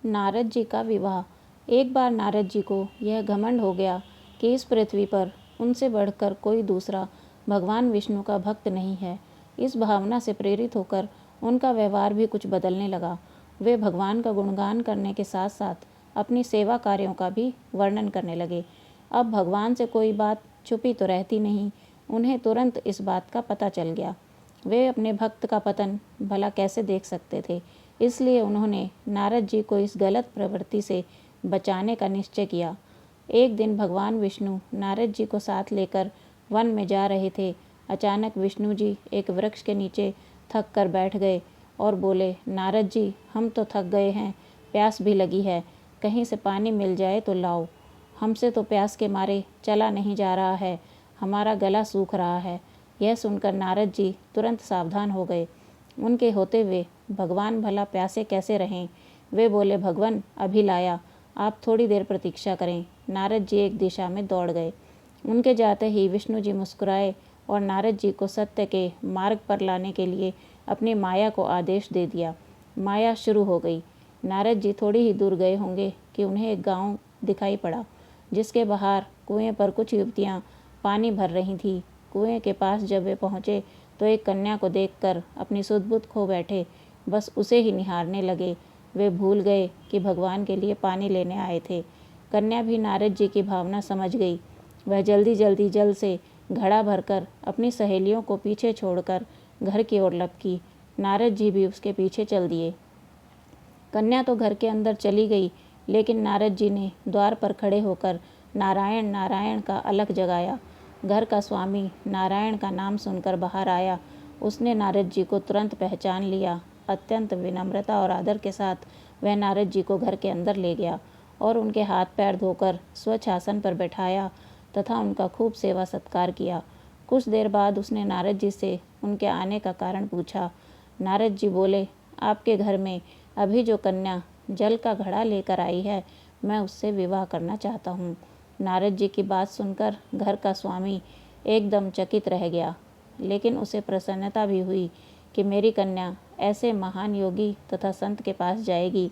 नारद जी का विवाह। एक बार नारद जी को यह घमंड हो गया कि इस पृथ्वी पर उनसे बढ़कर कोई दूसरा भगवान विष्णु का भक्त नहीं है। इस भावना से प्रेरित होकर उनका व्यवहार भी कुछ बदलने लगा। वे भगवान का गुणगान करने के साथ साथ अपनी सेवा कार्यों का भी वर्णन करने लगे। अब भगवान से कोई बात छुपी तो रहती नहीं, उन्हें तुरंत इस बात का पता चल गया। वे अपने भक्त का पतन भला कैसे देख सकते थे, इसलिए उन्होंने नारद जी को इस गलत प्रवृत्ति से बचाने का निश्चय किया। एक दिन भगवान विष्णु नारद जी को साथ लेकर वन में जा रहे थे। अचानक विष्णु जी एक वृक्ष के नीचे थक कर बैठ गए और बोले, नारद जी, हम तो थक गए हैं, प्यास भी लगी है, कहीं से पानी मिल जाए तो लाओ। हमसे तो प्यास के मारे चला नहीं जा रहा है, हमारा गला सूख रहा है। यह सुनकर नारद जी तुरंत सावधान हो गए। उनके होते हुए भगवान भला प्यासे कैसे रहें। वे बोले, भगवान अभी लाया, आप थोड़ी देर प्रतीक्षा करें। नारद जी एक दिशा में दौड़ गए। उनके जाते ही विष्णु जी मुस्कुराए और नारद जी को सत्य के मार्ग पर लाने के लिए अपनी माया को आदेश दे दिया। माया शुरू हो गई। नारद जी थोड़ी ही दूर गए होंगे कि उन्हें एक गांव दिखाई पड़ा, जिसके बाहर कुएं पर कुछ युवतियां पानी भर रही थीं। कुएं के पास जब वे पहुंचे तो एक कन्या को देखकर अपनी सुध-बुध खो बैठे, बस उसे ही निहारने लगे। वे भूल गए कि भगवान के लिए पानी लेने आए थे। कन्या भी नारद जी की भावना समझ गई। वह जल्दी जल्दी जल से घड़ा भरकर अपनी सहेलियों को पीछे छोड़कर घर की ओर लपकी। नारद जी भी उसके पीछे चल दिए। कन्या तो घर के अंदर चली गई, लेकिन नारद जी ने द्वार पर खड़े होकर नारायण नारायण का अलख जगाया। घर का स्वामी नारायण का नाम सुनकर बाहर आया। उसने नारद जी को तुरंत पहचान लिया। अत्यंत विनम्रता और आदर के साथ वह नारद जी को घर के अंदर ले गया और उनके हाथ पैर धोकर स्वच्छ आसन पर बैठाया तथा उनका खूब सेवा सत्कार किया। कुछ देर बाद उसने नारद जी से उनके आने का कारण पूछा। नारद जी बोले, आपके घर में अभी जो कन्या जल का घड़ा लेकर आई है, मैं उससे विवाह करना चाहता हूँ। नारद जी की बात सुनकर घर का स्वामी एकदम चकित रह गया, लेकिन उसे प्रसन्नता भी हुई कि मेरी कन्या ऐसे महान योगी तथा संत के पास जाएगी।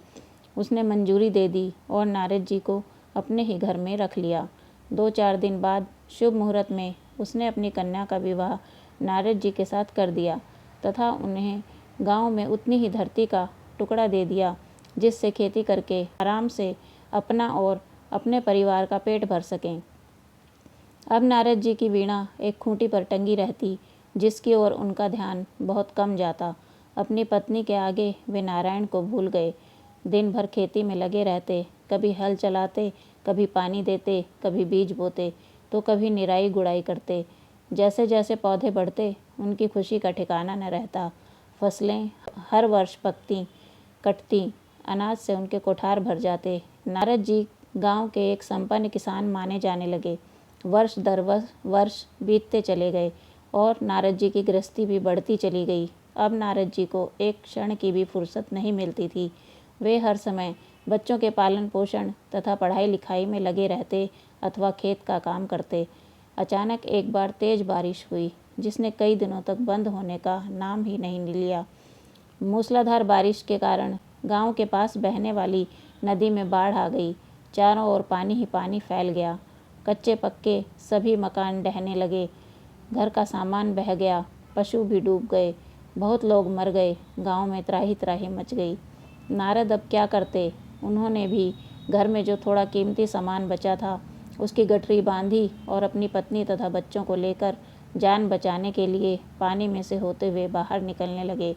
उसने मंजूरी दे दी और नारद जी को अपने ही घर में रख लिया। 2-4 दिन बाद शुभ मुहूर्त में उसने अपनी कन्या का विवाह नारद जी के साथ कर दिया तथा उन्हें गांव में उतनी ही धरती का टुकड़ा दे दिया जिससे खेती करके आराम से अपना और अपने परिवार का पेट भर सकें। अब नारद जी की वीणा एक खूंटी पर टंगी रहती, जिसकी ओर उनका ध्यान बहुत कम जाता। अपनी पत्नी के आगे वे नारायण को भूल गए। दिन भर खेती में लगे रहते, कभी हल चलाते, कभी पानी देते, कभी बीज बोते, तो कभी निराई गुड़ाई करते। जैसे जैसे पौधे बढ़ते, उनकी खुशी का ठिकाना न रहता। फसलें हर वर्ष पकती, कटती, अनाज से उनके कोठार भर जाते। नारद जी गांव के एक संपन्न किसान माने जाने लगे। वर्ष दर वर्ष बीतते चले गए और नारद जी की गृहस्थी भी बढ़ती चली गई। अब नारद जी को एक क्षण की भी फुर्सत नहीं मिलती थी। वे हर समय बच्चों के पालन पोषण तथा पढ़ाई लिखाई में लगे रहते अथवा खेत का काम करते। अचानक एक बार तेज बारिश हुई, जिसने कई दिनों तक बंद होने का नाम ही नहीं लिया। मूसलाधार बारिश के कारण गांव के पास बहने वाली नदी में बाढ़ आ गई। चारों ओर पानी ही पानी फैल गया। कच्चे पक्के सभी मकान ढहने लगे। घर का सामान बह गया। पशु भी डूब गए। बहुत लोग मर गए। गांव में त्राही त्राही मच गई। नारद अब क्या करते। उन्होंने भी घर में जो थोड़ा कीमती सामान बचा था, उसकी गठरी बांधी और अपनी पत्नी तथा बच्चों को लेकर जान बचाने के लिए पानी में से होते हुए बाहर निकलने लगे।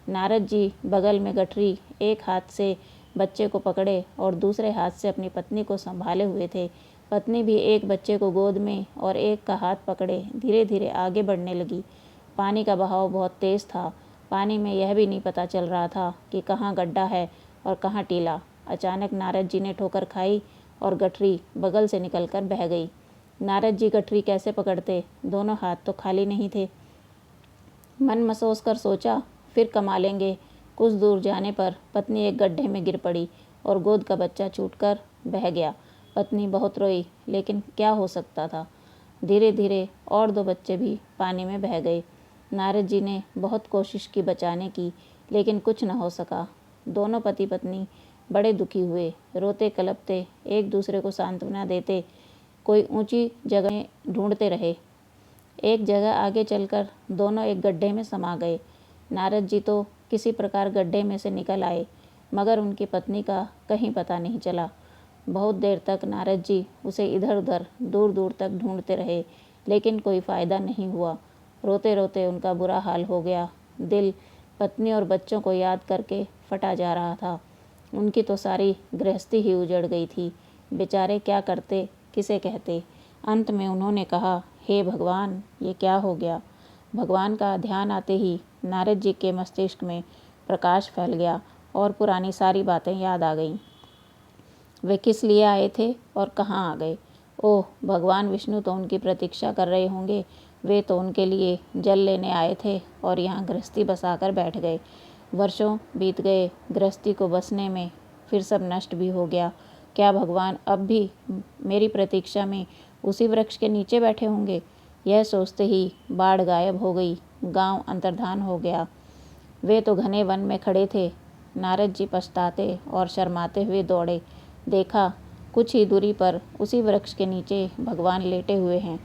नारद जी बगल में गठरी एक हाथ से बच्चे को पकड़े और दूसरे हाथ से अपनी पत्नी को संभाले हुए थे। पत्नी भी एक बच्चे को गोद में और एक का हाथ पकड़े धीरे धीरे आगे बढ़ने लगी। पानी का बहाव बहुत तेज़ था। पानी में यह भी नहीं पता चल रहा था कि कहाँ गड्ढा है और कहाँ टीला। अचानक नारद जी ने ठोकर खाई और गठरी बगल से निकलकर बह गई। नारद जी गठरी कैसे पकड़ते, दोनों हाथ तो खाली नहीं थे। मन मसोस कर सोचा, फिर कमा लेंगे। कुछ दूर जाने पर पत्नी एक गड्ढे में गिर पड़ी और गोद का बच्चा छूटकर बह गया। पत्नी बहुत रोई, लेकिन क्या हो सकता था। धीरे धीरे और 2 बच्चे भी पानी में बह गए। नारद जी ने बहुत कोशिश की बचाने की, लेकिन कुछ न हो सका। दोनों पति पत्नी बड़े दुखी हुए, रोते कलपते, एक दूसरे को सांत्वना देते, कोई ऊंची जगह ढूंढते रहे। एक जगह आगे चलकर दोनों एक गड्ढे में समा गए। नारद जी तो किसी प्रकार गड्ढे में से निकल आए, मगर उनकी पत्नी का कहीं पता नहीं चला। बहुत देर तक नारद जी उसे इधर उधर दूर दूर तक ढूंढते रहे, लेकिन कोई फ़ायदा नहीं हुआ। रोते रोते उनका बुरा हाल हो गया। दिल पत्नी और बच्चों को याद करके फटा जा रहा था। उनकी तो सारी गृहस्थी ही उजड़ गई थी। बेचारे क्या करते, किसे कहते। अंत में उन्होंने कहा, हे भगवान, ये क्या हो गया। भगवान का ध्यान आते ही नारद जी के मस्तिष्क में प्रकाश फैल गया और पुरानी सारी बातें याद आ गईं। वे किस लिए आए थे और कहाँ आ गए। ओह, भगवान विष्णु तो उनकी प्रतीक्षा कर रहे होंगे। वे तो उनके लिए जल लेने आए थे और यहाँ गृहस्थी बसाकर बैठ गए। वर्षों बीत गए गृहस्थी को बसने में, फिर सब नष्ट भी हो गया। क्या भगवान अब भी मेरी प्रतीक्षा में उसी वृक्ष के नीचे बैठे होंगे। यह सोचते ही बाढ़ गायब हो गई, गांव अंतर्धान हो गया। वे तो घने वन में खड़े थे। नारद जी पछताते और शर्माते हुए दौड़े। देखा, कुछ ही दूरी पर उसी वृक्ष के नीचे भगवान लेटे हुए हैं।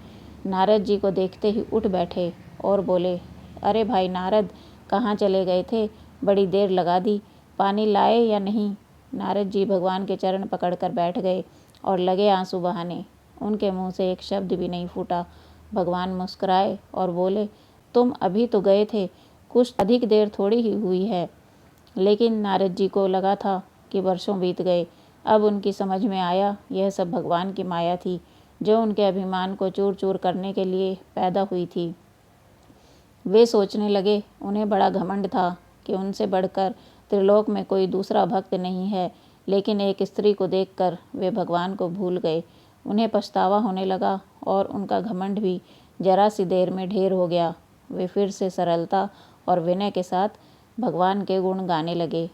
नारद जी को देखते ही उठ बैठे और बोले, अरे भाई नारद, कहाँ चले गए थे, बड़ी देर लगा दी, पानी लाए या नहीं। नारद जी भगवान के चरण पकड़कर बैठ गए और लगे आंसू बहाने। उनके मुंह से एक शब्द भी नहीं फूटा। भगवान मुस्कुराए और बोले, तुम अभी तो गए थे, कुछ अधिक देर थोड़ी ही हुई है। लेकिन नारद जी को लगा था कि वर्षों बीत गए। अब उनकी समझ में आया, यह सब भगवान की माया थी, जो उनके अभिमान को चूर चूर करने के लिए पैदा हुई थी। वे सोचने लगे, उन्हें बड़ा घमंड था कि उनसे बढ़कर त्रिलोक में कोई दूसरा भक्त नहीं है। लेकिन एक स्त्री को देखकर वे भगवान को भूल गए। उन्हें पछतावा होने लगा और उनका घमंड भी जरा सी देर में ढेर हो गया। वे फिर से सरलता और विनय के साथ भगवान के गुण गाने लगे।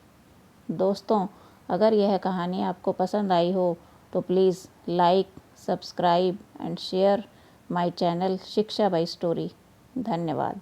दोस्तों, अगर यह कहानी आपको पसंद आई हो तो please like, subscribe and share my channel शिक्षा बाय स्टोरी। धन्यवाद।